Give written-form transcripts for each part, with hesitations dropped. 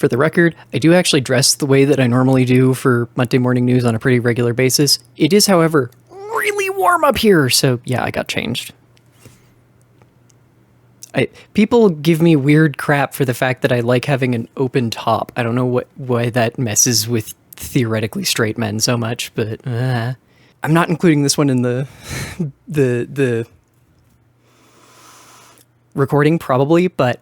For the record, I do actually dress the way that I normally do for Monday morning news on a pretty regular basis. It is, however, really warm up here, so yeah, I got changed. People give me weird crap for the fact that I like having an open top. I don't know why that messes with theoretically straight men so much, but I'm not including this one in the the recording probably, but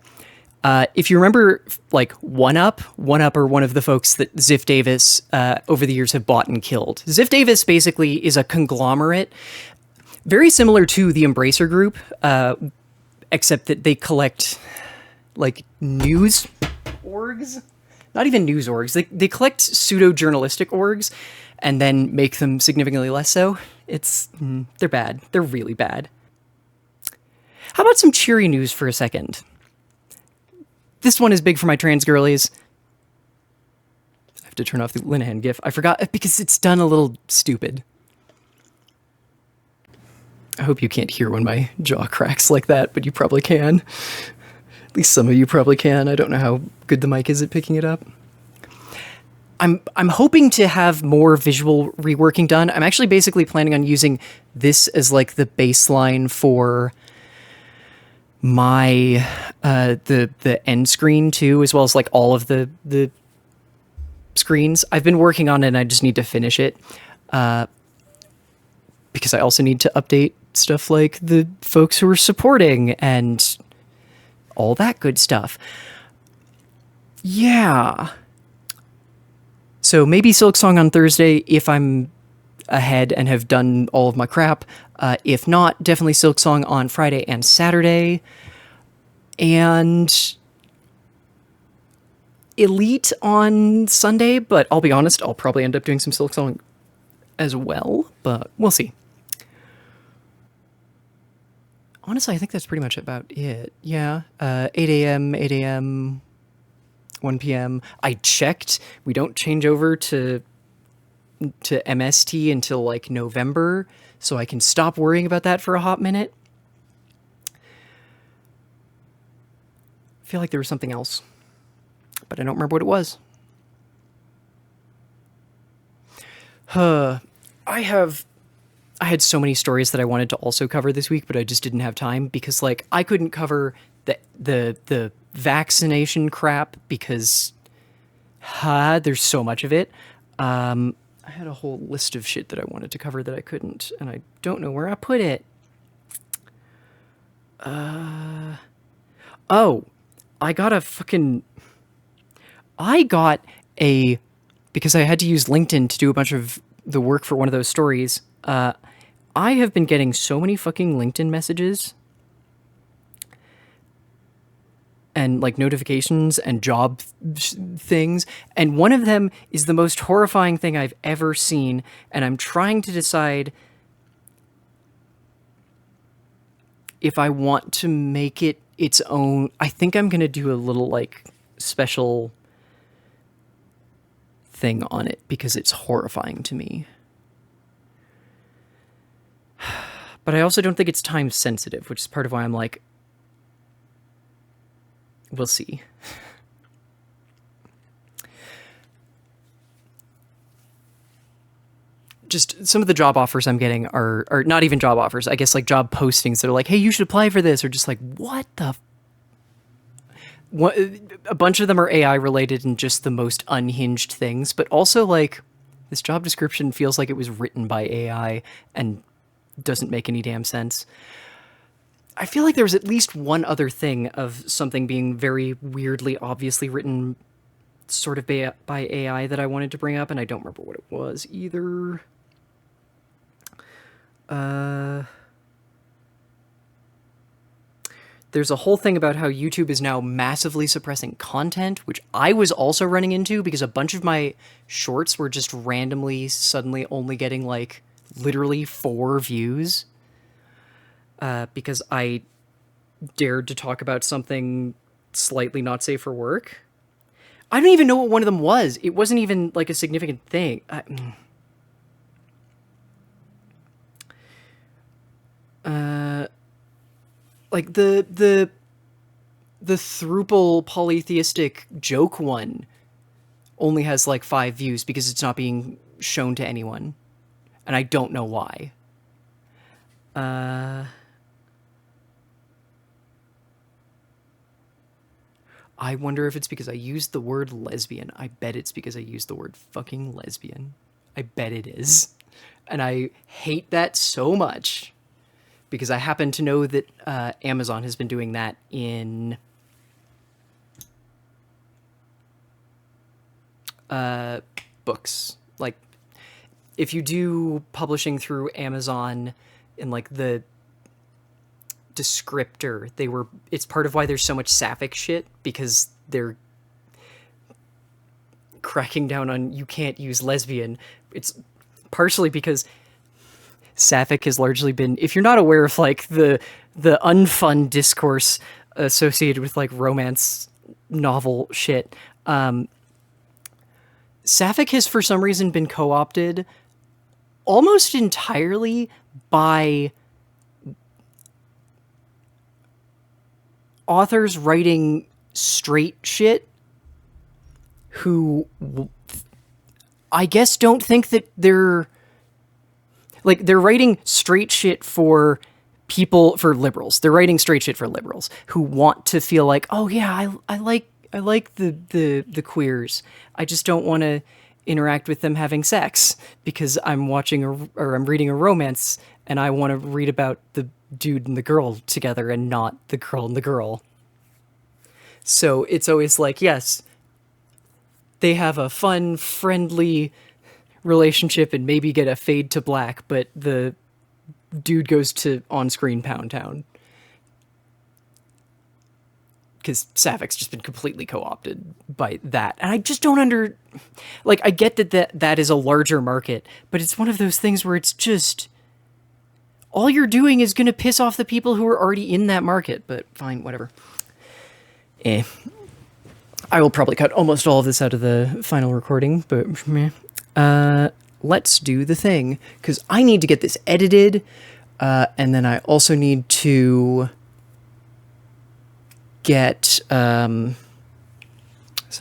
if you remember, like One Up are one of the folks that Ziff Davis over the years have bought and killed. Ziff Davis basically is a conglomerate, very similar to the Embracer Group, except that they collect like news orgs, not even news orgs. They collect pseudo-journalistic orgs and then make them significantly less so. They're bad. They're really bad. How about some cheery news for a second? This one is big for my trans girlies. I have to turn off the Linehan gif. I forgot because it's done a little stupid. I hope you can't hear when my jaw cracks like that, but you probably can. At least some of you probably can. I don't know how good the mic is at picking it up. I'm hoping to have more visual reworking done. I'm actually basically planning on using this as like the baseline for my the end screen too, as well as like all of the screens. I've been working on it and I just need to finish it. Because I also need to update stuff like the folks who are supporting and all that good stuff. Yeah. So maybe Silksong on Thursday if I'm ahead and have done all of my crap. If not, definitely Silksong on Friday and Saturday. And Elite on Sunday, but I'll be honest, I'll probably end up doing some Silksong as well, but we'll see. Honestly, I think that's pretty much about it. Yeah, 8 a.m., 1 p.m. I checked. We don't change over to MST until like November, so I can stop worrying about that for a hot minute. I feel like there was something else, but I don't remember what it was. I had so many stories that I wanted to also cover this week, but I just didn't have time because like I couldn't cover the vaccination crap because there's so much of it. I had a whole list of shit that I wanted to cover that I couldn't, and I don't know where I put it. Oh, because I had to use LinkedIn to do a bunch of the work for one of those stories. I have been getting so many fucking LinkedIn messages and like notifications and job things. And one of them is the most horrifying thing I've ever seen. And I'm trying to decide if I want to make it its own. I think I'm going to do a little like special thing on it because it's horrifying to me. But I also don't think it's time sensitive, which is part of why I'm like, we'll see. Just some of the job offers I'm getting are not even job offers. I guess like job postings that are like, hey, you should apply for this, or just like, what the? What? A bunch of them are AI related and just the most unhinged things, but also like this job description feels like it was written by AI and doesn't make any damn sense. I feel like there was at least one other thing of something being very weirdly, obviously written sort of by AI that I wanted to bring up, and I don't remember what it was either. There's a whole thing about how YouTube is now massively suppressing content, which I was also running into because a bunch of my shorts were just randomly, suddenly only getting like literally 4 views because I dared to talk about something slightly not safe for work. I don't even know what one of them was. It wasn't even like a significant thing. Like the the thruple polytheistic joke one only has like 5 views because it's not being shown to anyone. And I don't know why. I wonder if it's because I used the word lesbian. I bet it's because I used the word fucking lesbian. I bet it is. And I hate that so much because I happen to know that Amazon has been doing that in books. Like, if you do publishing through Amazon in like the descriptor, it's part of why there's so much sapphic shit, because they're cracking down on you can't use lesbian. It's partially because sapphic has largely been, if you're not aware of like the unfun discourse associated with like romance novel shit, sapphic has for some reason been co-opted almost entirely by authors writing straight shit who I guess don't think that they're writing straight shit for people, for liberals. They're writing straight shit for liberals who want to feel like, oh yeah, I like the queers. I just don't want to interact with them having sex because I'm I'm reading a romance and I want to read about the dude and the girl together and not the girl and the girl. So it's always like, yes, they have a fun, friendly relationship and maybe get a fade to black, but the dude goes to on-screen Pound Town. Because Sapphic's just been completely co-opted by that. And I just don't I get that is a larger market, but it's one of those things where it's just, all you're doing is going to piss off the people who are already in that market, but fine, whatever. I will probably cut almost all of this out of the final recording, but let's do the thing, because I need to get this edited, and then I also need to get, son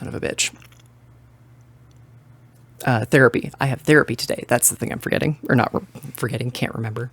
of a bitch, therapy. I have therapy today. That's the thing I'm forgetting, or not forgetting, can't remember.